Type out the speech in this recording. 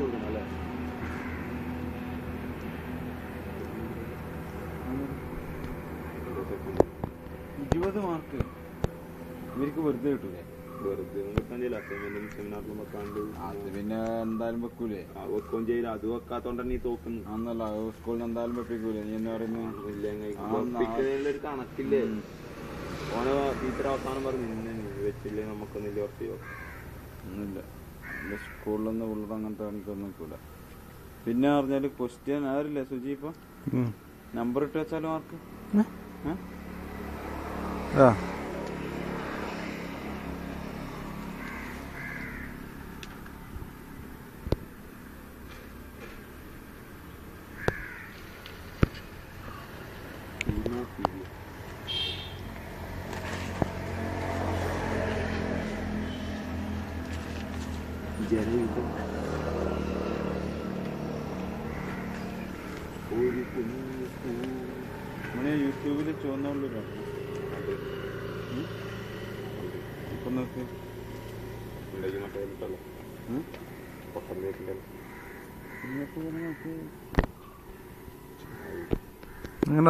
കൊടുക്കണം അല്ലേ? 20 മാർക്ക് ഇവർക്ക് വെറുതെ കിട്ടൂലേ? വെറുതെ വെക്കാൻ ചെയ്യില്ല. അസൈൻമെന്റും സെമിനാറിലും വെക്കാണ്ട് അത് പിന്നെ എന്തായാലും വെക്കൂലേ? വെക്കുകയും ചെയ്യില്ല. അത് വെക്കാത്തോണ്ട് നീ തോക്കുന്നു. അന്നല്ല സ്കൂളിൽ എന്തായാലും വെപ്പിക്കൂലേ? നീ എന്താ പറയുന്നത്? ഒരു കണക്കില്ലേ? ഓനെ ടീച്ചർ അവസാനം പറഞ്ഞു വെച്ചില്ലേ നമുക്കൊന്നില്ല കുറച്ച് ഒന്നുമില്ല. സ്കൂളിലൊന്നും ഉള്ളത് അങ്ങനത്തെ പണിക്കൊന്നും നിൽക്കൂല. പിന്നെ പറഞ്ഞാല് ക്വസ്റ്റ്യൻ ആരില്ലേ സുജി? ഇപ്പൊ നമ്പർ ഇട്ട് വെച്ചാലും മാർക്ക് നമ്മള് യൂട്യൂബില് ചുവന്നുള്ളൂ ഇപ്പൊ നോക്ക് മറ്റേ നോക്ക്